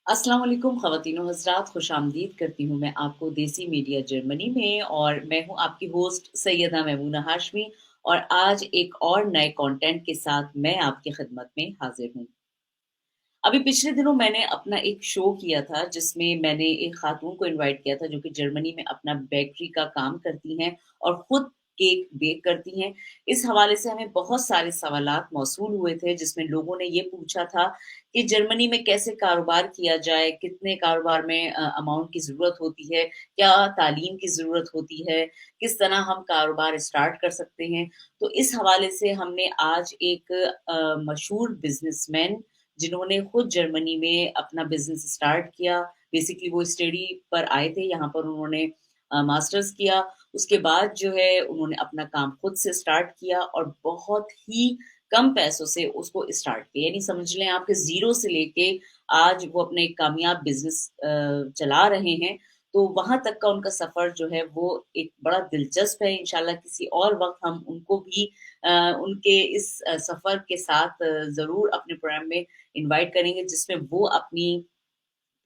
अस्सलाम वालेकुम ख़वातीनो हज़रात, खुशामदीद करती हूँ मैं आपको देसी मीडिया जर्मनी में और मैं हूँ आपकी होस्ट सैयदा मैमूना हाशमी और आज एक और नए कंटेंट के साथ मैं आपकी खिदमत में हाज़िर हूँ। अभी पिछले दिनों मैंने अपना एक शो किया था जिसमें मैंने एक खातून को इनवाइट किया था जो कि जर्मनी में अपना बेकरी का काम करती हैं और खुद केक बेक करती हैं। इस हवाले से हमें बहुत सारे सवालात मौसूल हुए थे जिसमें लोगों ने ये पूछा था कि जर्मनी में कैसे कारोबार किया जाए, कितने कारोबार में अमाउंट की ज़रूरत होती है, क्या तालीम की ज़रूरत होती है, किस तरह हम कारोबार स्टार्ट कर सकते हैं। तो इस हवाले से हमने आज एक मशहूर बिज़नेसमैन जिन्होंने खुद जर्मनी में अपना बिज़नेस स्टार्ट किया। बेसिकली वो स्टडी पर आए थे, यहाँ पर उन्होंने मास्टर्स किया। उसके बाद जो है उन्होंने अपना काम खुद से स्टार्ट किया और बहुत ही कम पैसों से उसको स्टार्ट किया। यानी समझ लें आप कि ज़ीरो से लेके आज वो अपना एक कामयाब बिज़नेस चला रहे हैं। तो वहाँ तक का उनका सफ़र जो है वो एक बड़ा दिलचस्प है। इंशाल्लाह किसी और वक़्त हम उनको भी अ, उनके इस सफ़र के साथ ज़रूर अपने प्रोग्राम में इनवाइट करेंगे जिसमें वो अपनी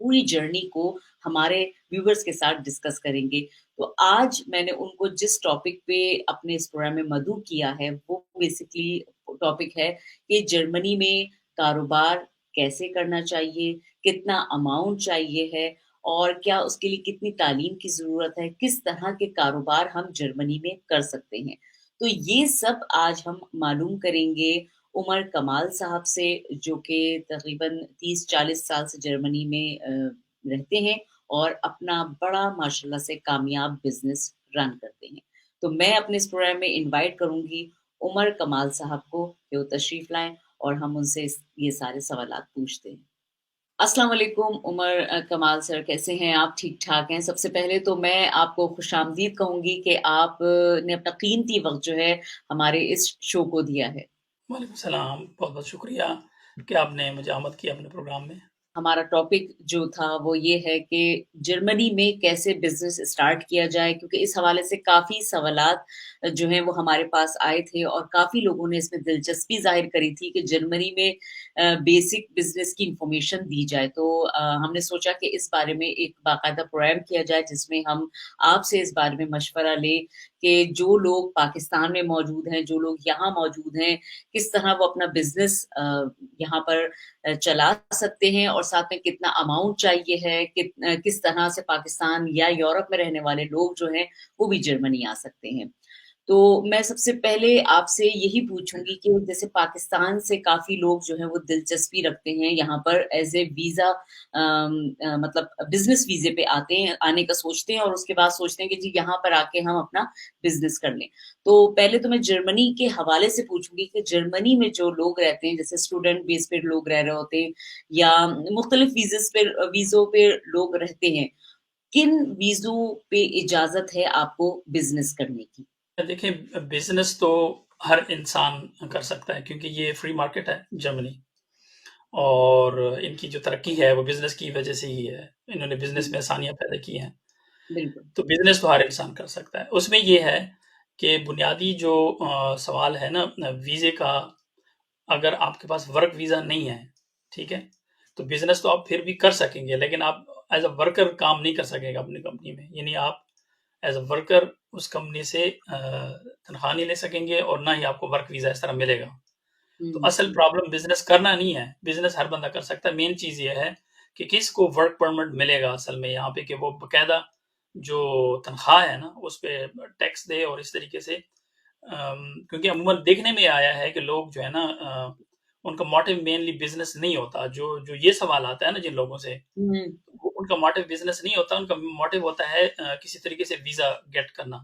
पूरी जर्नी को हमारे व्यूअर्स के साथ डिस्कस करेंगे। तो आज मैंने उनको जिस टॉपिक पे अपने इस प्रोग्राम में मदऊ किया है, वो बेसिकली टॉपिक है कि जर्मनी में कारोबार कैसे करना चाहिए, कितना अमाउंट चाहिए है और क्या उसके लिए कितनी तालीम की ज़रूरत है, किस तरह के कारोबार हम जर्मनी में कर सकते हैं। तो ये सब आज हम मालूम करेंगे उमर कमाल साहब से जो कि तकरीबन 30-40 साल से जर्मनी में रहते हैं और अपना बड़ा माशाल्लाह से कामयाब बिज़नेस रन करते हैं। तो मैं अपने इस प्रोग्राम में इनवाइट करूँगी उमर कमाल साहब को कि वो तशरीफ़ लाएँ और हम उनसे ये सारे सवालात पूछते हैं। अस्सलाम वालेकुम उमर कमाल सर कैसे हैं आप? ठीक-ठाक हैं? सबसे पहले तो मैं आपको खुशामदीद कहूँगी कि आप ने अपना कीमती वक़्त जो है हमारे इस शो को दिया है। वालेकुम सलाम, बहुत-बहुत शुक्रिया कि आपने मुझे आमद किया अपने प्रोग्राम में। हमारा टॉपिक जो था वो ये है कि जर्मनी में कैसे बिज़नेस स्टार्ट किया जाए क्योंकि इस हवाले से काफ़ी सवालात जो हैं वो हमारे पास आए थे और काफ़ी लोगों ने इसमें दिलचस्पी ज़ाहिर करी थी कि जर्मनी में बेसिक बिज़नेस की इन्फॉर्मेशन दी जाए। तो हमने सोचा कि इस बारे में एक बाकायदा प्रोग्राम किया जाए जिसमें हम आपसे इस बारे में मशवरा लें कि जो लोग पाकिस्तान में मौजूद हैं, जो लोग यहाँ मौजूद हैं, किस तरह वो अपना बिज़नेस यहाँ पर चला सकते हैं और साथ में कितना अमाउंट चाहिए है, किस तरह से पाकिस्तान या यूरोप में रहने वाले लोग जो हैं, वो भी जर्मनी आ सकते हैं। तो मैं सबसे पहले आपसे यही पूछूँगी कि जैसे पाकिस्तान से काफ़ी लोग जो हैं वो दिलचस्पी रखते हैं यहाँ पर एज़ ए वीज़ा मतलब बिज़नेस वीज़े पे आते हैं आने का सोचते हैं और उसके बाद सोचते हैं कि जी यहाँ पर आके हम अपना बिज़नेस कर लें। तो पहले तो मैं जर्मनी के हवाले से पूछूँगी कि जर्मनी में जो लोग रहते हैं जैसे स्टूडेंट बेस पे लोग रह रहे होते हैं या मुख्तलिफ वीज़ों पे लोग रहते हैं। किन वीज़ों पे इजाज़त है आपको बिज़नेस करने की? देखिए, बिज़नेस तो हर इंसान कर सकता है क्योंकि ये फ्री मार्केट है जर्मनी और इनकी जो तरक्की है वो बिज़नेस की वजह से ही है। इन्होंने बिज़नेस हुँ, में आसानियाँ पैदा की हैं। बिल्कुल। तो बिज़नेस तो हर इंसान कर सकता है। उसमें ये है कि बुनियादी जो सवाल है ना वीज़े का, अगर आपके पास वर्क वीज़ा नहीं है, ठीक है? तो बिज़नेस तो आप फिर भी कर सकेंगे, लेकिन आप एज़ अ वर्कर काम नहीं कर सकेंगे अपनी कंपनी में। यानी आप एज़ अ वर्कर उस कंपनी से तनख्वाह नहीं ले सकेंगे और ना ही आपको वर्क वीज़ा इस तरह मिलेगा। तो हुँ, असल हुँ। प्रॉब्लम बिज़नेस करना नहीं है, बिज़नेस हर बंदा कर सकता है। मेन चीज़ ये है कि किसको वर्क परमिट मिलेगा असल में यहाँ पे कि वो बाकायदा जो तनख्वाह है ना, उस पे टैक्स दे और इस तरीके से क्योंकि अमूमन देखने में आया है कि लोग जो है ना उनका मोटिव मेनली बिज़नेस नहीं होता। जो जो ये सवाल आता है ना जिन लोगों से, हुँ, वो उनका मोटिव बिज़नेस नहीं होता, उनका मोटिव होता है किसी तरीके से वीज़ा गेट करना।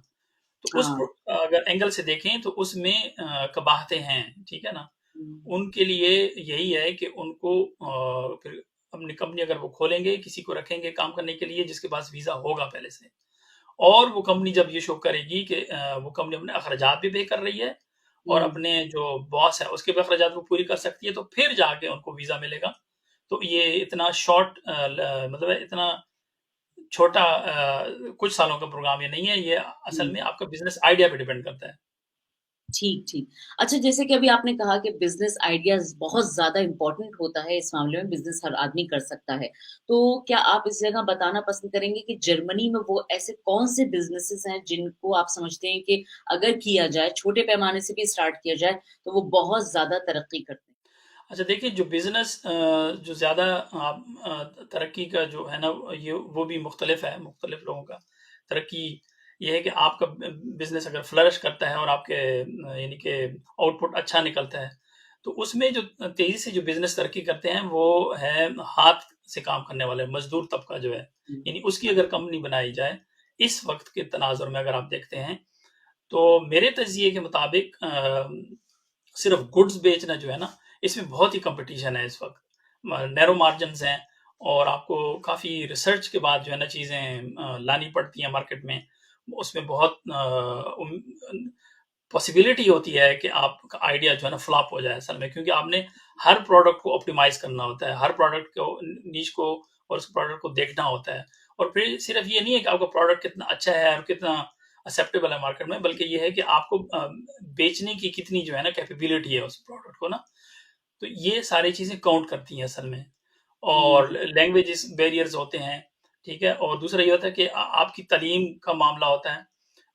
तो हाँ। अगर एंगल से देखें तो उसमें कबाहतें हैं, ठीक है ना? हुँ, उनके लिए यही है कि उनको फिर अपनी कंपनी अगर वो खोलेंगे, किसी को रखेंगे काम करने के लिए जिसके पास वीज़ा होगा पहले से। और वो कंपनी जब ये शो करेगी कि वो कंपनी अपने अखराजात भी पे कर रही है और हुँ। अपने जो बॉस है उसके भी अखराजात वो पूरी कर सकती है, तो फिर जाके उनको वीज़ा मिलेगा। तो ये इतना शॉर्ट मतलब है इतना छोटा कुछ सालों का प्रोग्राम ये नहीं है, ये हुँ। असल में आपका बिज़नेस आइडिया पे डिपेंड करता है। ठीक, ठीक। अच्छा जैसे कि अभी आपने कहा कि बिज़नेस आइडियाज़ बहुत ज़्यादा इम्पोर्टेंट होता है इस मामले में, बिज़नेस हर आदमी कर सकता है। तो क्या आप इस जगह बताना पसंद करेंगे कि जर्मनी में वो ऐसे कौन-से बिज़नेसेस हैं जिनको आप समझते हैं कि अगर किया जाए, छोटे पैमाने से भी स्टार्ट किया जाए, तो वो बहुत ज़्यादा तरक्की करते हैं? अच्छा देखिए, जो बिज़नेस जो ज़्यादा तरक्की का जो है ना, ये वो भी मुख्तलिफ है, मुख्तलिफ लोगों का। तरक्की ये है कि आपका बिज़नेस अगर फ्लरिश करता है और आपके यानी कि आउटपुट अच्छा निकलता है, तो उसमें जो तेज़ी से जो बिज़नेस तरक्की करते हैं, वो है हाथ से काम करने वाले मज़दूर तबका जो है, हुँ, यानी उसकी अगर अच्छा। कंपनी बनाई जाए, इस वक़्त के तनाज़ुर में अगर आप देखते हैं, तो मेरे तज़िये के मुताबिक सिर्फ गुड्स बेचना जो है ना, इसमें बहुत ही कंपटीशन है इस वक़्त। म नैरो मार्जिन्स हैं और आपको काफ़ी रिसर्च के बाद जो है ना चीज़ें लानी पड़ती हैं मार्केट में। उसमें बहुत पॉसिबिलिटी होती है कि आपका आइडिया जो है ना फ्लॉप हो जाए असल में, क्योंकि आपने हर प्रोडक्ट को ऑप्टिमाइज़ करना होता है, हर प्रोडक्ट को नीश को और उस प्रोडक्ट को देखना होता है। और फिर सिर्फ ये नहीं है कि आपका प्रोडक्ट कितना अच्छा है और कितना एक्सेप्टेबल है मार्केट में, बल्कि ये है कि आपको बेचने की कितनी जो है ना कैपेबिलिटी है उस प्रोडक्ट को ना। तो ये सारी चीज़ें काउंट करती हैं असल में। और हुँ, लैंग्वेजेस बैरियर्स होते हैं, ठीक है? और दूसरा ये होता है कि आपकी तालीम का मामला होता है।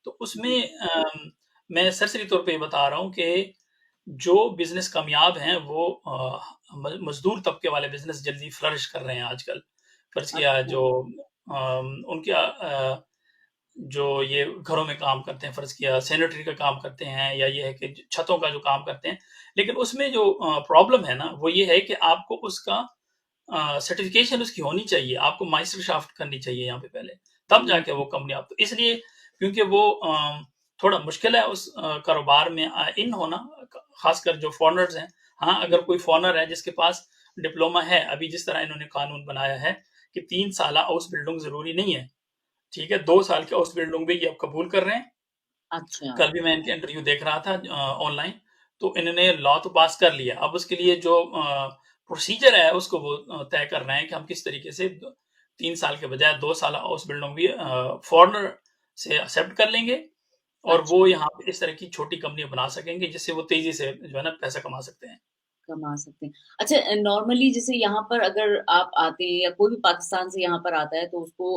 तो हुँ, उसमें मैं सरसरी तौर पे ये बता रहा हूँ कि जो बिज़नेस कामयाब हैं वो म मज़दूर तबके वाले बिज़नेस जल्दी फ्लरिश कर रहे हैं आजकल। फ़र्ज़ किया अच्छा। जो उनके जो ये घरों में काम करते हैं, फ़र्ज़ किया सैनिटरी का काम करते हैं या ये है कि छतों का जो काम करते हैं। लेकिन उसमें जो प्रॉब्लम है ना, वो ये है कि आपको उसका सर्टिफ़िकेशन उसकी होनी चाहिए, आपको माइस्टरशाफ्ट करनी चाहिए यहाँ पे पहले, तब हुँ, जाके वो कंपनी आप तो इसलिए क्योंकि वो थोड़ा मुश्किल है उस कारोबार में इन होना, ख़ासकर जो फ़ॉरेनर्स हैं। हाँ, हुँ, अगर कोई फ़ॉरेनर है जिसके पास डिप्लोमा है, अभी जिस तरह इन्होंने कानून बनाया है कि 3 साला हाउस-बिल्डिंग ज़रूरी नहीं है, ठीक है? 2 साल की हाउस-बिल्डिंग भी ये अब कबूल कर रहे हैं। अच्छा, कल भी मैं इनके इंटरव्यू देख रहा था ऑनलाइन, तो इन्होंने लॉ तो पास कर लिया। अब उसके लिए जो प्रोसीजर है उसको वो तय कर रहे हैं कि हम किस तरीके से 3 साल के बजाय 2 साल हाउस बिल्डिंग भी फॉरेनर से एक्सेप्ट कर लेंगे और वो अच्छा। यहाँ पे इस तरह की छोटी कंपनी बना सकेंगे जिससे वो तेज़ी से जो है ना पैसा कमा सकते हैं। कमा सकते हैं। अच्छा नॉर्मली जैसे यहाँ पर अगर आप आते हैं या कोई भी पाकिस्तान से यहाँ पर आता है तो उसको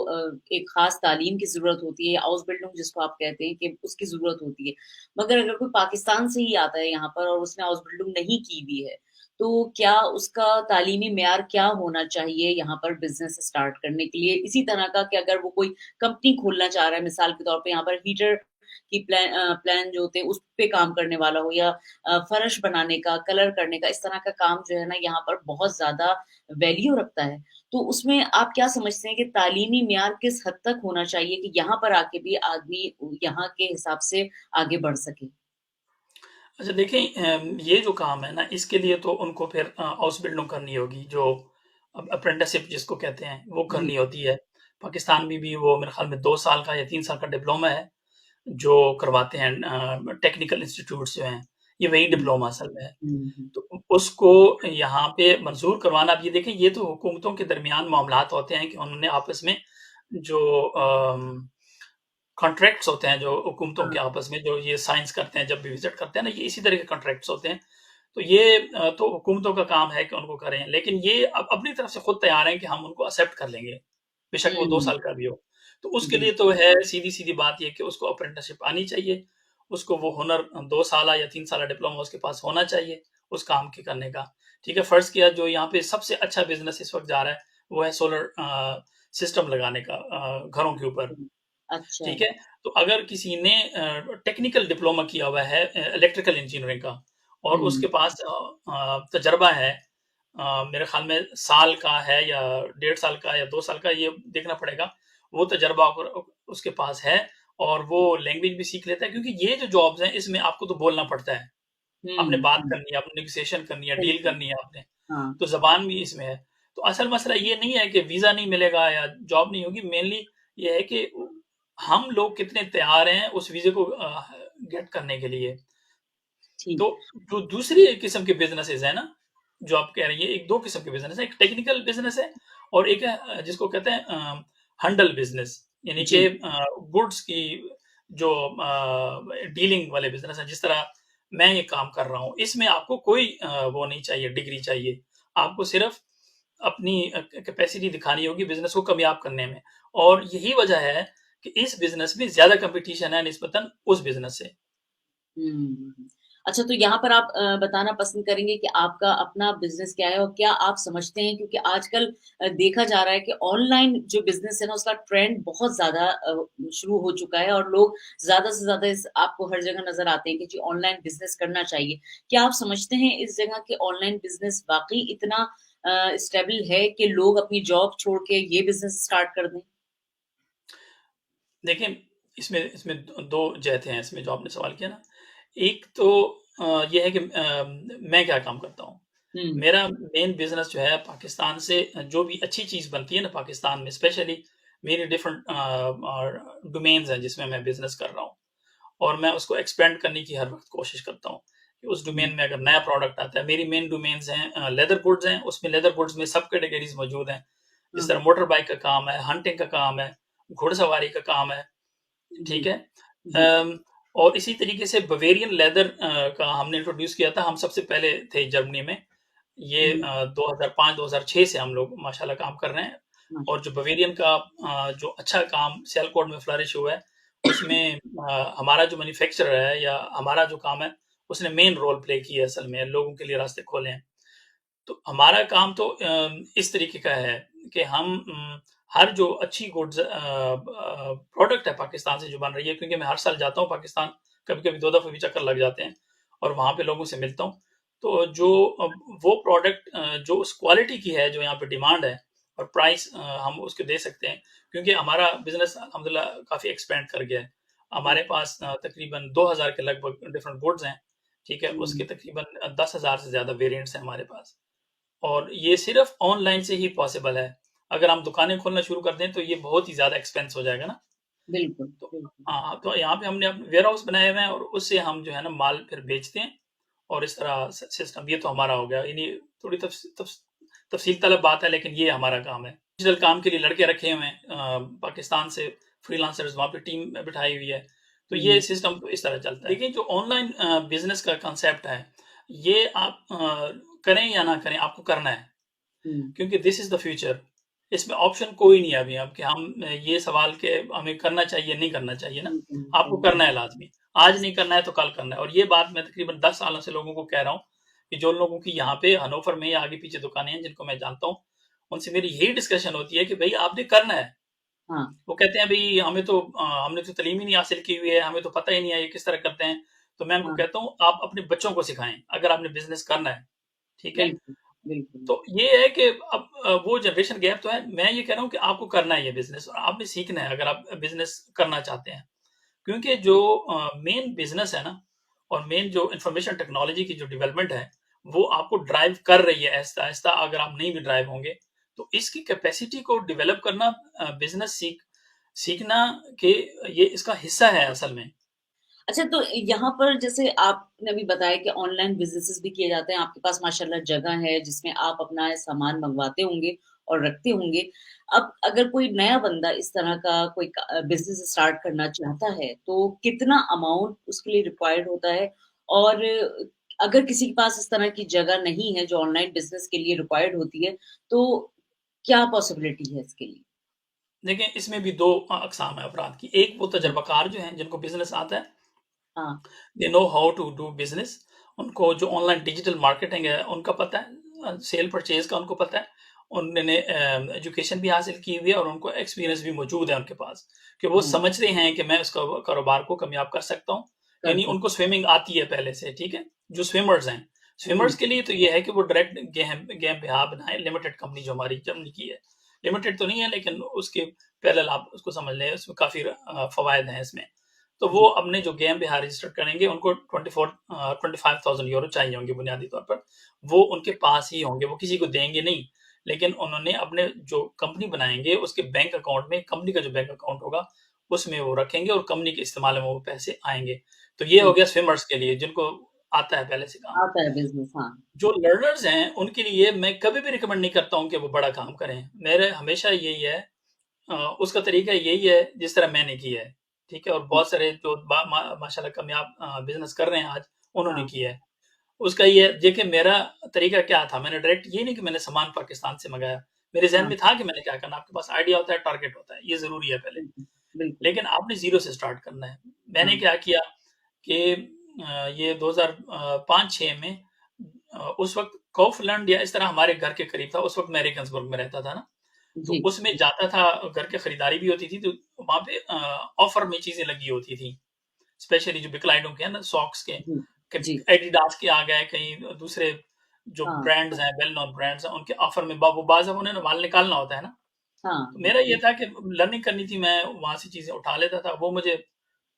एक ख़ास तालीम की ज़रूरत होती है, हाउस बिल्डिंग जिसको आप कहते हैं कि उसकी ज़रूरत होती है। मगर अगर कोई पाकिस्तान से ही आता है यहाँ पर और उसने हाउस बिल्डिंग नहीं की हुई है, तो क्या उसका तालीमी मेयार क्या होना चाहिए यहाँ पर बिज़नेस स्टार्ट करने के लिए? इसी तरह का कि अगर वो कोई कंपनी खोलना चाह रहा है, मिसाल के तौर पे यहाँ पर हीटर की प्लान जो होते हैं, उस पे काम करने वाला हो या फर्श बनाने का, कलर करने का, इस तरह का काम जो है ना यहाँ पर बहुत ज़्यादा वैल्यू रखता है। तो उसमें आप क्या समझते हैं कि तालीमी मेयार किस हद तक होना चाहिए कि यहाँ पर आके भी आदमी यहाँ के हिसाब से आगे बढ़ सके? अच्छा देखिए, ये जो काम है ना इसके लिए तो उनको फिर हाउस बिल्डिंग करनी होगी, जो अप्रेंटिसशिप जिसको कहते हैं वो हुँ, करनी होती है। पाकिस्तान में भी वो मेरे ख्याल में 2 साल का या 3 साल का डिप्लोमा है, जो करवाते हैं टेक्निकल इंस्टीट्यूट्स जो हैं, ये वही हुँ, डिप्लोमा असल में है। हुँ, हुँ। तो उसको यहाँ पे मंज़ूर करवाना, अब ये देखें ये तो हुकूमतों के दरमियान मामलात होते हैं कि उन्होंने आपस में जो कॉन्ट्रैक्ट्स होते हैं, जो हुकूमतों हाँ, के आपस में जो ये साइन्स करते हैं जब भी विज़िट करते हैं ना, ये इसी तरह के कॉन्ट्रैक्ट्स होते हैं। तो ये तो हुकूमतों का काम है कि उनको करें, लेकिन ये अब अपनी तरफ से खुद तैयार हैं कि हम उनको एक्सेप्ट कर लेंगे, बेशक वो 2 हुँ, साल का भी हो। तो उसके हुँ, लिए तो है सीधी-सीधी बात ये कि उसको अप्रेंटिसशिप आनी चाहिए, उसको वो हुनर 2 साला या 3 साला डिप्लोमा उसके पास होना चाहिए, उस काम के करने का। ठीक है, फ़र्ज़ किया जो यहाँ पे सबसे अच्छा बिज़नेस इस वक़्त जा रहा है, वो है सोलर सिस्टम लगाने का घरों के ऊपर। हुँ। अच्छा, ठीक है? तो अगर किसी ने टेक्निकल डिप्लोमा किया हुआ है इलेक्ट्रिकल इंजीनियरिंग का और हुँ, उसके पास तजर्बा है, मेरे ख़्याल में साल का है या 1.5 साल का या 2 साल का, ये देखना पड़ेगा। वो तजर्बा अगर उसके पास है और वो लैंग्वेज भी सीख लेता है, क्योंकि ये जो जॉब्स हैं इसमें आपको तो बोलना पड़ता है। आपने हुँ, बात हुँ। करनी है, आपने नेगोशिएशन करनी है, डील बिल्कुल, करनी है आपने, हाँ। तो ज़बान भी इसमें है। तो असल मसला ये नहीं है कि वीज़ा नहीं मिलेगा या जॉब नहीं होगी, मेनली ये है कि हम लोग कितने तैयार हैं उस वीज़े को गेट करने के लिए। ठीक। तो जो दूसरी किस्म के बिज़नेसेस हैं ना, जो आप कह रही हैं, एक 2 किस्म के बिज़नेस हैं। एक टेक्निकल बिज़नेस है और एक है जिसको कहते हैं हंडल बिज़नेस, यानी कि जी। गुड्स की जो डीलिंग वाले बिज़नेस हैं। जिस तरह मैं ये काम कर रहा हूँ। इसमें आपको कोई वो नहीं चाहिए, डिग्री चाहिए। आपको सिर्फ़ अपनी कैपेसिटी दिखानी होगी बिज़नेस को कामयाब करने में, और यही वजह है कि इस बिज़नेस में ज़्यादा कॉम्पिटिशन है निस्बतन उस बिज़नेस से। हुँ। अच्छा, तो यहाँ पर आप बताना पसंद करेंगे कि आपका अपना बिज़नेस क्या है और क्या आप समझते हैं, क्योंकि आजकल देखा जा रहा है कि ऑनलाइन जो बिज़नेस है ना, उसका ट्रेंड बहुत ज़्यादा शुरू हो चुका है और लोग ज़्यादा से ज़्यादा इस आपको हर जगह नज़र आते हैं कि जी ऑनलाइन बिज़नेस करना चाहिए। क्या आप समझते हैं इस जगह कि ऑनलाइन बिज़नेस वाक़ई इतना स्टेबल है कि लोग अपनी जॉब छोड़ के ये बिज़नेस स्टार्ट कर दें? देखिए, इसमें इसमें 2 जहतें हैं इसमें जो आपने सवाल किया ना। एक तो ये है कि मैं क्या काम करता हूँ। हुँ, मेरा मेन बिज़नेस जो है पाकिस्तान से जो भी अच्छी चीज़ बनती है ना पाकिस्तान में, स्पेशली मेरी डिफरेंट डोमेन्स हैं जिसमें मैं बिज़नेस कर रहा हूँ, और मैं उसको एक्सपेंड करने की हर वक़्त कोशिश करता हूँ कि उस हुँ, डोमेन में अगर नया प्रोडक्ट आता है। मेरी मेन डोमेन्स हैं लेदर गुड्स हैं, उसमें लेदर गुड्स में सब कैटेगरीज़ मौजूद हैं। जिस हाँ, तरह मोटर बाइक का काम है, हंटिंग का काम है, घुड़सवारी का काम है। जी, ठीक है? जी। और इसी तरीके से बवेरियन लेदर का हमने इंट्रोड्यूस किया था, हम सबसे पहले थे जर्मनी में। ये हुँ, 2005-2006 से हम लोग माशाल्लाह काम कर रहे हैं, और माशा जो बवेरियन का जो अच्छा काम सियालकोट में फ्लरिश हुआ है, उसमें हमारा जो मैन्युफैक्चरर है या हमारा जो काम है, उसने मेन रोल प्ले किया है असल में, लोगों के लिए रास्ते खोले हैं। तो हमारा काम तो इस तरीके का है कि हम हर जो अच्छी गुड्स प्रोडक्ट है पाकिस्तान से जो बन रही है, क्योंकि मैं हर साल जाता हूँ पाकिस्तान, कभी-कभी 2 दफ़े भी चक्कर लग जाते हैं, और वहाँ पे लोगों से मिलता हूँ। तो जो वो प्रोडक्ट जो उस क्वालिटी की है, जो यहाँ पे डिमांड है, और प्राइस हम उसको दे सकते हैं, क्योंकि हमारा बिज़नेस अल्हम्दुलिल्लाह काफ़ी एक्सपेंड कर गया है। हमारे पास तकरीबन 2000 के लगभग डिफरेंट गुड्स हैं, ठीक है? उसके हुँ, तकरीबन 10,000 से ज़्यादा वेरिएंट्स हैं हमारे पास। और ये सिर्फ़ ऑनलाइन से ही पॉसिबल है। अगर हम दुकानें खोलना शुरू कर दें, तो ये बहुत ही ज़्यादा एक्सपेंस हो जाएगा ना। बिल्कुल, तो बिल्कुल। हाँ, तो यहाँ पे हमने वेयरहाउस बनाए हुए हैं, और उससे हम जो है ना माल फिर बेचते हैं, और इस तरह सिस्टम ये तो हमारा हो गया। यानी थोड़ी तफ़सील तलब बात है, लेकिन ये हमारा काम है। डिजिटल काम के लिए लड़के रखे हुए हैं पाकिस्तान से फ्रीलांसर्स, वहाँ पे टीम बिठाई हुई है। तो ये हुँ, सिस्टम तो इस तरह चलता है। देखिए, जो ऑनलाइन बिज़नेस का कांसेप्ट है, ये आप करें या ना करें, आपको करना है। हुँ, क्योंकि दिस इज़ द फ्यूचर। इसमें ऑप्शन कोई नहीं है अभी, अब कि हम ये सवाल के हमें करना चाहिए, नहीं करना चाहिए ना। बिल्कुल, आपको बिल्कुल। करना है लाज़मी। आज नहीं करना है तो कल करना है, और ये बात मैं तकरीबन 10 सालों से लोगों को कह रहा हूँ कि जो लोगों की यहाँ पे हनोवर में या आगे-पीछे दुकानें हैं जिनको मैं जानता हूँ, उनसे मेरी यही डिस्कशन होती है कि भई आपने करना है। हाँ, वो कहते हैं भई हमने तो तालीम ही नहीं हासिल की हुई है, हमें तो पता ही नहीं है ये किस तरह करते हैं। तो मैं उनको हाँ, कहता हूँ आप अपने बच्चों को सिखाएँ, अगर आपने बिज़नेस करना है, ठीक है? बिल्कुल, बिल्कुल। तो ये है कि अब वो जनरेशन गैप तो है। मैं ये कह रहा हूँ कि आपको करना है ये बिज़नेस, और आपने सीखना है अगर आप बिज़नेस करना चाहते हैं। क्योंकि जो मेन बिज़नेस है ना, और मेन जो इन्फॉर्मेशन टेक्नोलॉजी की जो डेवलपमेंट है, वो आपको ड्राइव कर रही है आहिस्ता-आहिस्ता। अगर आप नहीं भी ड्राइव होंगे, तो इसकी कैपेसिटी को डेवलप करना बिज़नेस सीखना के ये इसका हिस्सा है असल में। अच्छा, तो यहाँ पर जैसे आपने अभी बताया कि ऑनलाइन बिज़नेसेस भी किए जाते हैं, आपके पास माशाल्लाह जगह है जिसमें आप अपना सामान मँगवाते होंगे और रखते होंगे। अब अगर कोई नया बंदा इस तरह का कोई बिज़नेस स्टार्ट करना चाहता है, तो कितना अमाउंट उसके लिए रिक्वायर्ड होता है? और अगर किसी के पास इस तरह की जगह नहीं है जो ऑनलाइन बिज़नेस के लिए रिक्वायर्ड होती है, तो क्या पॉसिबिलिटी है इसके लिए? देखिए, इसमें भी 2 अक़साम है अफ़राद की। एक वो हुँ, तजर्बाकार जो हैं, जिनको बिज़नेस आता है, हाँ, they know how to do business. उनको जो ऑनलाइन डिजिटल मार्केटिंग है उनका पता है, सेल परचेज का उनको पता है। उन्होंने एजुकेशन भी हासिल की हुई है, और उनको एक्सपीरियंस भी मौजूद है उनके पास, कि वो हाँ, समझते हैं कि मैं उस कारोबार को कामयाब कर सकता हूँ। कर यानी सकते उनको स्विमिंग आती है पहले से, ठीक है? जो स्विमर्स हैं, हुँ, स्विमर्स के लिए तो ये है कि वो डायरेक्ट गेम गेम पे हाथ बनाए। लिमिटेड कंपनी जो हमारी जर्मनी की है, लिमिटेड तो नहीं है, लेकिन उसके पैरेलल आप उसको समझ लें, उसमें काफ़ी फ़वायद हैं इसमें। तो वो जी, अपने जो गेम बिहार रजिस्टर करेंगे, उनको 25,000 यूरो चाहिए होंगे बुनियादी तौर पर। वो उनके पास ही होंगे, वो किसी को देंगे नहीं। लेकिन उन्होंने अपने जो कंपनी बनाएँगे, उसके बैंक अकाउंट में, कंपनी का जो बैंक अकाउंट होगा, उसमें वो रखेंगे, और कंपनी के इस्तेमाल में वो पैसे आएँगे। तो ये हो हुँ, गया स्विमर्स के लिए, जिनको आता है पहले से काम। आता है बिज़नेस, हाँ। जो लर्नर्स हैं, उनके लिए मैं कभी भी रिकमेंड नहीं करता हूँ कि वो बड़ा काम करें। मेरे हमेशा यही है, उसका तरीका यही है जिस तरह मैंने किया है, ठीक है? और हुँ, बहुत सारे जो माशाल्लाह कामयाब बिज़नेस कर रहे हैं आज, उन्होंने हाँ, किया है। उसका ये देखिए मेरा तरीका क्या था, मैंने डायरेक्ट ये नहीं कि मैंने सामान पाकिस्तान से मँगाया। मेरे ज़हन हाँ, में था कि मैंने क्या करना है, आपके पास आइडिया होता है, टारगेट होता है, ये ज़रूरी है पहले। बिल्कुल, बिल्कुल, लेकिन आपने ज़ीरो से स्टार्ट करना है। मैंने हाँ, क्या किया कि ये 2005-6 में उस वक़्त काउफलैंड या इस तरह हमारे घर के करीब था, उस वक़्त मैं रेगन्सबर्ग में रहता था ना, तो जी, उसमें जाता था, घर की खरीदारी भी होती थी, तो वहाँ पे ऑफ़र में चीज़ें लगी होती थी। स्पेशली जो बिकलाइनों के हैं ना, सॉक्स के, जी, जी, एडिडास के आ गए, कहीं दूसरे जो हाँ, ब्रांड्स हैं, वेल नोन ब्रांड्स हैं, उनके ऑफ़र में वो बाज़ अब उन्हें ना माल निकालना होता है ना, हाँ, तो मेरा ये था कि लर्निंग करनी थी, मैं वहाँ से चीज़ें उठा लेता था। वो मुझे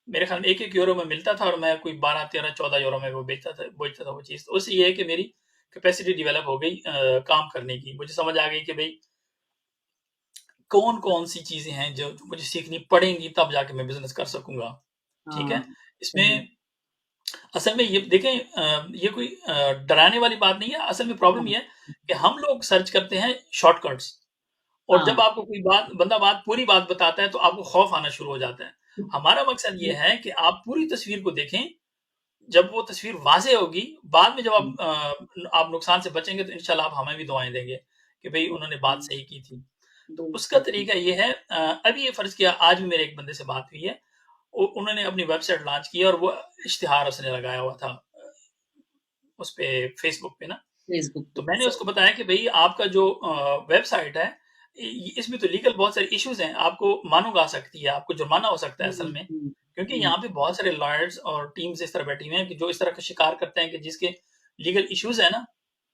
मेरे ख़्याल में 1-1 यूरो में मिलता था और मैं कोई 12, 13, 14 यूरो में वो बेचता था वो चीज़। तो उससे ये है कि मेरी कैपेसिटी डेवलप हो गई काम करने की। मुझे समझ आ गई कि भई कौन-कौन सी चीज़ें हैं जो मुझे सीखनी पड़ेंगी, तब जाके मैं बिज़नेस कर सकूँगा। ठीक है? हाँ, सही, इसमें असल में ये देखें ये कोई डराने वाली बात नहीं है। असल में प्रॉब्लम हाँ, ये है कि हम लोग सर्च करते हैं शॉर्टकट्स, और हाँ, जब आपको कोई बंदा पूरी बात बताता है, तो आपको खौफ आना शुरू हो जाता है। हमारा मकसद ये है कि आप पूरी तस्वीर को देखें, जब वो तस्वीर वाज़ेह होगी, बाद में जब आप नुकसान से बचेंगे, तो इंशाल्लाह आप हमें भी दुआएँ देंगे कि भई उन्होंने बात सही की थी। तो उसका बिल्कुल, तरीका ये है, अभी ये फ़र्ज़ किया आज भी मेरे एक बंदे से बात हुई है, उन्होंने अपनी वेबसाइट लॉन्च की है और वो इश्तिहार उसने लगाया हुआ था उस पे फेसबुक पे ना। फेसबुक तो पे, मैंने सही, उसको बताया कि भई आपका जो वेबसाइट है, इसमें तो लीगल बहुत सारे इश्यूज़ हैं, आपको मानूँग आ सकती है, आपको जुर्माना हो सकता है असल हुँ, में। हुँ, क्योंकि हुँ, यहाँ पे बहुत सारे लॉयर्स और टीम्स इस तरह बैठी हुई हैं कि जो इस तरह का शिकार करते हैं कि जिसके लीगल इश्यूज़ है ना,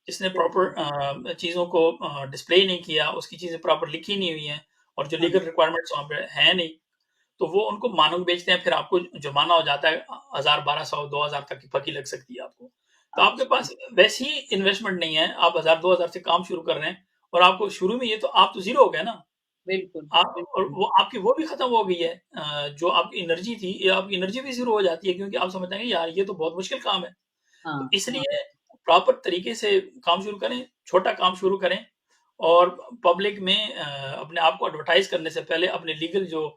जिसने प्रॉपर बिल्कुल, चीज़ों को डिस्प्ले नहीं किया, उसकी चीज़ें प्रॉपर लिखी नहीं हुई हैं और जो हाँ, लीगल रिक्वायरमेंट्स वहाँ पे हैं नहीं, तो वो उनको मानूँग बेचते हैं, फिर आपको जुर्माना हो जाता है 1000, 1200, 2000 तक की फकी लग सकती है आपको। तो आपके अच्छा, पास वैसी ही इन्वेस्टमेंट नहीं है, आप 1000, 2000 से काम शुरू कर रहे हैं और आपको शुरू में ये तो आप तो ज़ीरो हो गए ना। बिल्कुल, आप और बिल्कुल, वो आपकी वो भी खत्म हो गई है, जो आपकी एनर्जी थी, ये आपकी एनर्जी भी ज़ीरो हो जाती है, क्योंकि आप समझते हैं कि यार ये तो बहुत मुश्किल काम है। तो हाँ, हाँ, इसलिए प्रॉपर तरीके से काम शुरू करें, छोटा काम शुरू करें और पब्लिक में अपने आप को एडवर्टाइज़ करने से पहले अपने लीगल जो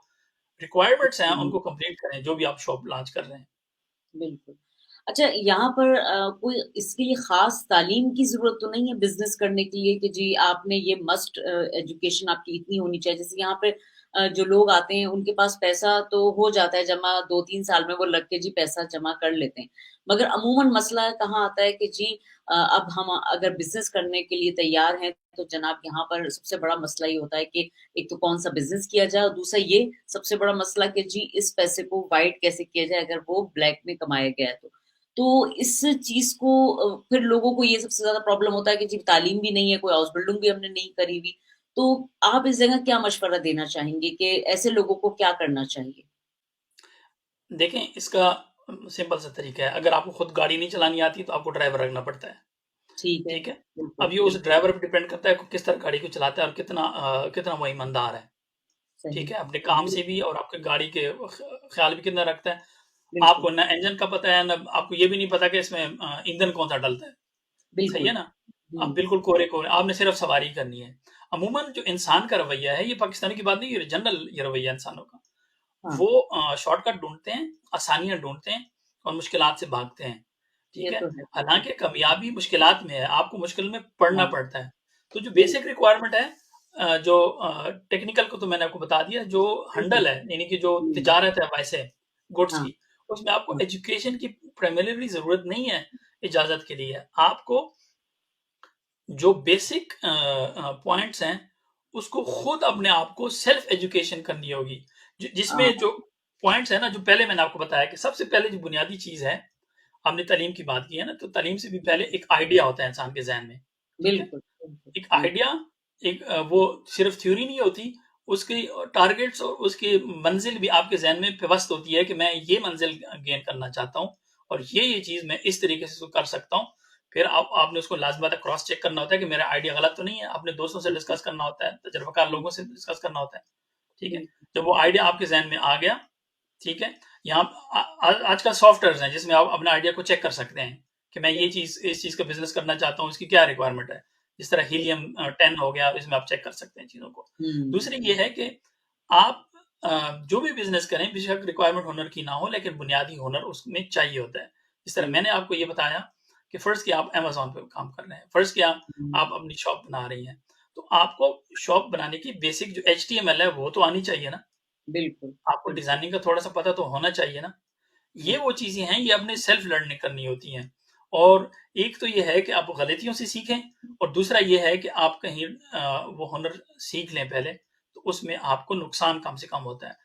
रिक्वायरमेंट्स हैं, हुँ, उनको कंप्लीट करें, जो भी आप शॉप लॉन्च कर रहे हैं। बिल्कुल। अच्छा, यहाँ पर कोई इसके लिए ख़ास तालीम की ज़रूरत तो नहीं है बिज़नेस करने के लिए कि जी आपने ये मस्ट एजुकेशन आपकी इतनी होनी चाहिए। जैसे यहाँ पे जो लोग आते हैं उनके पास पैसा तो हो जाता है जमा 2-3 साल में वो लग के जी पैसा जमा कर लेते हैं। मगर अमूमन मसला कहाँ आता है कि जी अब हम अगर बिज़नेस करने के लिए तैयार हैं तो जनाब यहाँ पर सबसे बड़ा मसला ये होता है कि एक तो कौन-सा बिज़नेस किया जाए और दूसरा ये सबसे बड़ा मसला कि जी इस पैसे को व्हाइट कैसे किया जाए अगर वो ब्लैक में कमाया गया है तो। तो इस चीज़ को फिर लोगों को ये सबसे ज़्यादा प्रॉब्लम होता है कि जी तालीम भी नहीं है, कोई हाउस बिल्डिंग भी हमने नहीं करी हुई। तो आप इस जगह क्या मशवरा देना चाहेंगे कि ऐसे लोगों को क्या करना चाहिए? देखें, इसका सिंपल सा तरीका है, अगर आपको खुद गाड़ी नहीं चलानी आती, तो आपको ड्राइवर रखना पड़ता है, ठीक है, ठीक है? बिल्कुल, अब ये उस बिल्कुल, ड्राइवर पे डिपेंड करता है कि किस तरह गाड़ी को चलाता है और कितना वो ईमानदार है, सही, ठीक है? अपने काम से बिल्कुल, भी और आपके गाड़ी के ख़्याल भी कितना रखता है। बिल्कुल, आपको ना इंजन का पता है, ना आपको ये भी नहीं पता कि इसमें ईंधन कौन-सा डलता है, सही है बिल्कुल। ना? आप हुँ, बिल्कुल कोरे-कोरे, आपने सिर्फ़ सवारी करनी है। अमूमन जो इंसान का रवैया है, ये पाकिस्तानी की बात नहीं, ये जनरल ये रवैया इंसानों का। हाँ, वो शॉर्टकट ढूँढते हैं, आसानियाँ ढूँढते हैं और मुश्किलात से भागते हैं, ठीक ये है? तो है, बिल्कुल। हालाँकि कामयाबी मुश्किलात में है, आपको मुश्किल में पड़ना हाँ, पड़ता है। तो जो बिल्कुल, बेसिक रिक्वायरमेंट है, जो टेक्निकल को तो मैंने आपको बता दिया, जो बिल्कुल। हंडल है, यानी कि जो हुँ, तिजारत है वैसे गुड्स हाँ, की, उसमें आपको हाँ, एजुकेशन की प्राइमरीली ज़रूरत नहीं है इजाज़त के लिए। आपको जो बेसिक पॉइंट्स हैं, उसको खुद अपने आप को सेल्फ एजुकेशन करनी होगी। हाँ, जिसमें जो पॉइंट्स हैं ना, जो पहले मैंने आपको बताया कि सबसे पहले जो बुनियादी चीज़ है, हमने तालीम की बात की है ना, तो तालीम से भी पहले एक आइडिया होता है इंसान के ज़हन में, ठीक है? बिल्कुल, बिल्कुल, एक बिल्कुल। आइडिया, वो सिर्फ थ्योरी नहीं होती, उसकी टारगेट्स और उसकी मंजिल भी आपके ज़हन में पिवस्त होती है कि मैं ये मंजिल गेन करना चाहता हूँ और ये चीज़ मैं इस तरीके से इसको कर सकता हूँ। फिर आपने उसको लाज़िम बात है क्रॉस चेक करना होता है कि मेरा आइडिया गलत तो नहीं है, अपने दोस्तों से बिल्कुल, डिस्कस करना होता है, तजुर्बेकार हुँ, लोगों से डिस्कस करना होता है, ठीक है? बिल्कुल, जब वो आइडिया आपके ज़हन में आ गया, ठीक है? यहाँ आजकल सॉफ्टवेयर्स हैं जिसमें आप अपने आइडिया को चेक कर सकते हैं कि मैं ये बिल्कुल, चीज़ इस चीज़ का बिज़नेस करना चाहता हूँ, इसकी क्या रिक्वायरमेंट है। जिस तरह हीलियम बिल्कुल। 10 हो गया, इसमें आप चेक कर सकते हैं चीज़ों को। हुँ, दूसरी ये है कि आप जो भी बिज़नेस करें, बेशक रिक्वायरमेंट हुनर की ना हो, लेकिन बुनियादी हुनर उसमें चाहिए होता है। इस तरह मैंने आपको ये बताया कि फ़र्ज़ किया आप अमेज़न पे काम कर रहे हैं, फ़र्ज़ किया हुँ, आप अपनी शॉप बना रही हैं, तो आपको शॉप बनाने की बेसिक जो एचटीएमएल है वो तो आनी चाहिए ना, बिल्कुल, आपको बिल्कुल। डिज़ाइनिंग का थोड़ा-सा पता तो होना चाहिए ना। ये हुँ, वो चीज़ें हैं, ये अपने सेल्फ लर्निंग करनी होती हैं। और एक तो ये है कि आप गलतियों से सीखें और दूसरा ये है कि आप कहीं वो हुनर सीख लें पहले, तो उसमें आपको नुकसान कम से कम होता है।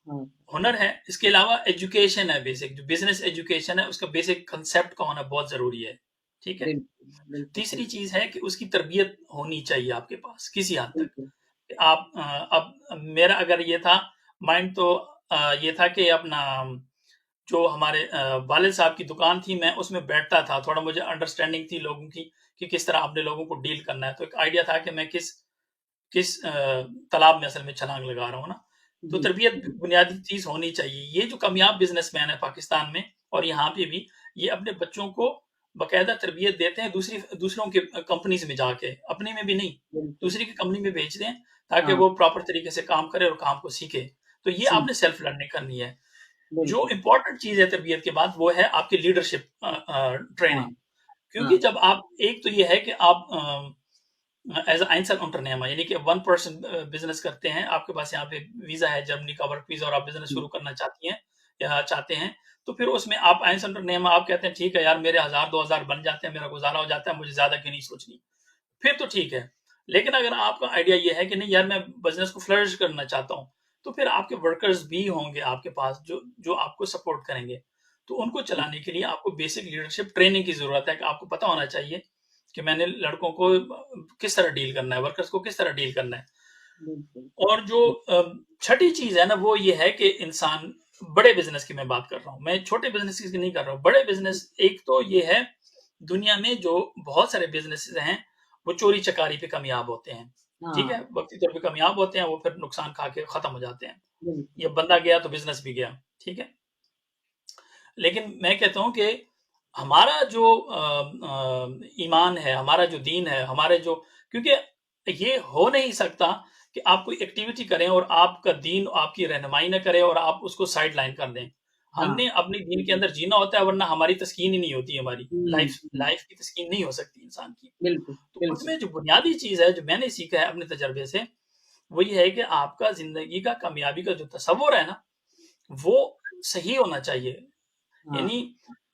हाँ, हुनर है, इसके अलावा एजुकेशन है बेसिक, जो बिज़नेस एजुकेशन है, उसका बेसिक कांसेप्ट का होना बहुत ज़रूरी है, ठीक है? बिल्कुल, बिल्कुल तीसरी सही, चीज़ है कि उसकी तरबियत होनी चाहिए आपके पास, किसी हद तक। बिल्कुल। आप अब मेरा अगर ये था माइंड तो ये था कि अपना जो हमारे वालिद साहब की दुकान थी, मैं उसमें बैठता था, थोड़ा मुझे अंडरस्टैंडिंग थी लोगों की कि किस तरह अपने लोगों को डील करना है। तो एक आइडिया था कि मैं किस किस तालाब में असल में छलांग लगा रहा हूँ ना। तो जी, तरबियत बुनियादी चीज़ होनी चाहिए। ये जो कामयाब बिज़नेसमैन है पाकिस्तान में और यहाँ पे भी, ये अपने बच्चों को बाकायदा तरबियत देते हैं दूसरों के कंपनीज़ में जाके, अपने में भी नहीं, बिल्कुल। दूसरी की कंपनी में भेजते हैं ताकि हाँ, वो प्रॉपर तरीके से काम करे और काम को सीखे। तो ये जी, आपने सेल्फ लर्निंग करनी है। जो बिल्कुल। इम्पोर्टेंट चीज़ है तरबियत के बाद वो है आपकी लीडरशिप हाँ, ट्रेनिंग। क्योंकि हाँ, जब आप एक तो ये है कि आप एज Einzelunternehmer यानी कि वन पर्सन बिजनेस करते हैं, आपके पास यहाँ पे वीजा है जर्मनी का वर्क वीजा और आप बिजनेस जी, शुरू करना चाहती हैं या चाहते हैं, तो फिर उसमें आप Einzelunternehmer आप कहते हैं ठीक है यार मेरे 1000-2000 बन जाते हैं, मेरा गुजारा हो जाता है, मुझे ज्यादा की नहीं सोचनी, फिर तो ठीक है। लेकिन अगर आपका आइडिया ये है कि नहीं यार मैं बिजनेस को फ्लरिश करना चाहता हूँ, तो फिर आपके वर्कर्स भी होंगे आपके पास जो जो आपको सपोर्ट करेंगे। तो उनको जी, चलाने के लिए आपको बेसिक लीडरशिप ट्रेनिंग की जरूरत है कि आपको पता होना चाहिए कि मैंने लड़कों को किस तरह डील करना है, वर्कर्स को किस तरह डील करना है। बिल्कुल। और जो छठी चीज है ना वो ये है कि इंसान, बड़े बिजनेस की मैं बात कर रहा हूँ, मैं छोटे बिजनेस की नहीं कर रहा हूँ, बड़े बिजनेस। एक तो ये है दुनिया में जो बहुत सारे बिजनेसेस हैं वो चोरी चकारी पे कामयाब होते हैं, ठीक है, हाँ, वक्ती तौर पे कामयाब होते हैं, वो फिर नुकसान खा के खत्म हो जाते हैं। बिल्कुल। ये बंदा गया तो बिजनेस भी गया, ठीक है। लेकिन मैं कहता हूँ कि हमारा जो ईमान है, हमारा जो दीन है, हमारे जो, क्योंकि ये हो नहीं सकता कि आप कोई एक्टिविटी करें और आपका दीन आपकी रहनुमाई ना करे और आप उसको साइड लाइन कर दें। हाँ, हमने अपने दीन के बिल्कुल। अंदर जीना होता है, वरना हमारी तस्कीन ही नहीं होती, हमारी हुँ, लाइफ हुँ, लाइफ की तस्कीन नहीं हो सकती इंसान की। बिल्कुल, तो बिल्कुल। उसमें जो बुनियादी चीज़ है, जो मैंने सीखा है अपने तजर्बे से, वो ये है कि आपका ज़िंदगी का कामयाबी का जो तसव्वुर है ना, वो सही होना चाहिए। हाँ, यानी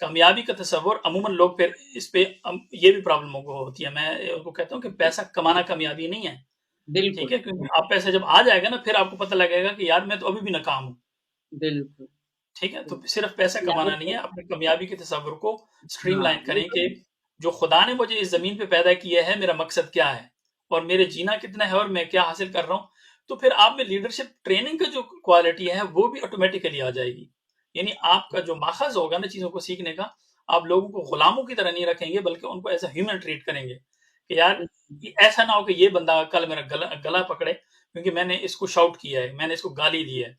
कामयाबी का तसव्वुर अमूमन लोग फिर इस पे ये भी प्रॉब्लम को होती है। मैं उनको कहता हूँ कि पैसा कमाना कामयाबी नहीं है, ठीक बिल्कुल, है? क्योंकि आप पैसा जब आ जाएगा ना, फिर आपको पता लगेगा कि यार मैं तो अभी भी नाकाम हूँ, बिल्कुल, ठीक है? तो बिल्कुल। सिर्फ पैसा यानी कमाना नहीं कि है, अपनी कामयाबी के तसव्वुर को हाँ, स्ट्रीमलाइन ये करें तो कि जो खुदा ने मुझे इस ज़मीन पे पैदा किया है, मेरा मकसद क्या है और मेरे जीना कितना है और मैं क्या हासिल कर रहा हूँ। तो फिर आप में लीडरशिप ट्रेनिंग का जो क्वालिटी है, वो भी ऑटोमैटिकली आ जाएगी। यानी आपका जो माखज़ होगा ना चीज़ों को सीखने का, आप लोगों को गुलामों की तरह नहीं रखेंगे, बल्कि उनको एज़ अ ह्यूमन ट्रीट करेंगे कि यार बिल्कुल, ये ऐसा ना हो कि ये बंदा कल मेरा गला गला पकड़े क्योंकि मैंने इसको शाउट किया है, मैंने इसको गाली दी है।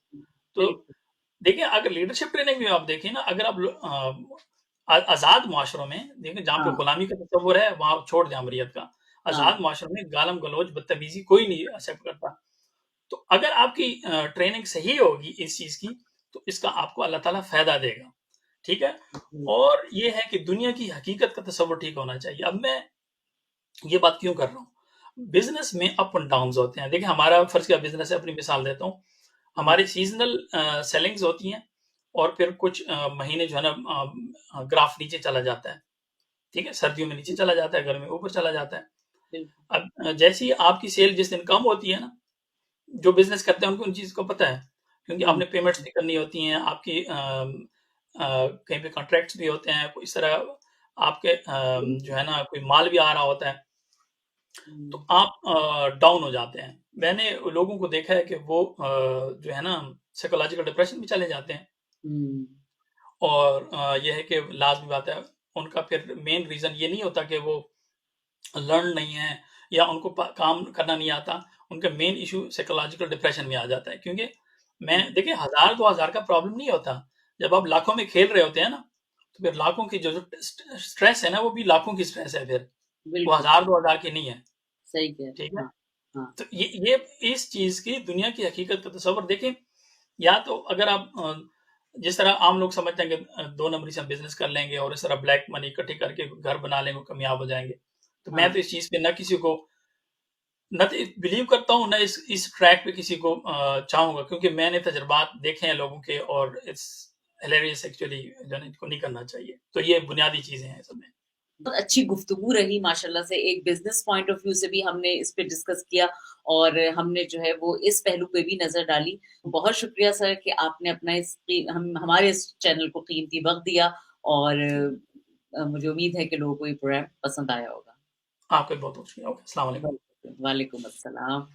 तो बिल्कुल। देखिए, अगर लीडरशिप ट्रेनिंग में आप देखें ना, अगर आप आज़ाद मुआशरों में देखें जहाँ पे हाँ, गुलामी का तस्वुर है, वहाँ छोड़ दें अमरियत का। हाँ, आज़ाद मुआशरों में गालम-गलौच, बदतमीज़ी कोई नहीं एक्सेप्ट करता। तो अगर आपकी ट्रेनिंग सही होगी इस चीज़ की, तो इसका आपको अल्लाह ताला फ़ायदा देगा, ठीक है? बिल्कुल। और ये है कि दुनिया की हकीकत का तस्वुर ठीक होना चाहिए। अब मैं ये बात क्यों कर रहा हूँ? बिज़नेस में अप एंड डाउन्स होते हैं। देखिए, हमारा फ़र्ज़ किया बिज़नेस है, अपनी मिसाल देता हूँ। हाँ, हमारी सीज़नल सेलिंग्स होती हैं और फिर कुछ महीने जो है ना ग्राफ नीचे चला जाता है, ठीक है? सर्दियों में नीचे चला जाता है, गर्मी में ऊपर चला जाता है। बिल्कुल। अब जैसे ही आपकी सेल जिस दिन कम होती है ना, जो बिज़नेस करते हैं उनको उन चीज़ को पता है, क्योंकि हुँ, आपने पेमेंट्स भी करनी होती हैं, आपकी कहीं पे कॉन्ट्रैक्ट्स भी होते हैं, कोई इस तरह आपके जो बिल्कुल। है ना कोई माल भी आ रहा होता है, तो हुँ, आप डाउन हो जाते हैं। मैंने लोगों को देखा है कि वो जो है ना साइकोलॉजिकल डिप्रेशन में चले जाते हैं। हुँ, और ये है कि लाज़मी बात है, उनका फिर मेन रीज़न ये नहीं होता कि वो लर्न नहीं है या उनको काम करना नहीं आता। उनका मेन इशू साइकोलॉजिकल डिप्रेशन में आ जाता है, क्योंकि मैं हुँ, देखिए 1000-2000 का प्रॉब्लम नहीं होता। जब आप लाखों में खेल रहे होते हैं ना, तो फिर लाखों की जो स्ट्रेस है ना, वो भी लाखों की स्ट्रेस है फिर, वो बिल्कुल, 1000-2000 की नहीं है, सही कह रहे ठीक हैं। है? हाँ, हाँ, तो ये इस चीज़ की दुनिया की हकीकत का तस्वुर देखें। या तो अगर आप जिस तरह आम लोग समझते हैं कि 2 नंबरी से हम बिज़नेस कर लेंगे और इस तरह ब्लैक मनी इकट्ठी करके घर बना लेंगे, कामयाब हो जाएँगे। तो मैं हाँ। तो इस चीज़ पे ना किसी को ना तो बिलीव करता हूँ, ना इस ट्रैक पे किसी को चाहूँगा, क्योंकि मैंने तजुर्बात देखे हैं लोगों के और इट्स हिलेरियस एक्चुअली, जो है ना, इनको नहीं करना चाहिए। तो ये बुनियादी चीज़ें हैं सब में। बहुत अच्छी गुफ्तगू रही माशाल्लाह से, एक बिज़नेस पॉइंट ऑफ व्यू से भी हमने इस पे डिस्कस किया और हमने जो है वो इस पहलू पे भी नज़र डाली। बहुत शुक्रिया सर कि आपने अपना इस हम हमारे इस चैनल को कीमती वक़्त दिया और मुझे उम्मीद है कि लोगों को ये प्रोग्राम पसंद आया होगा। आपका भी बहुत-बहुत शुक्रिया। ओके, अस्सलाम वालेकुम। वालेकुम अस्सलाम।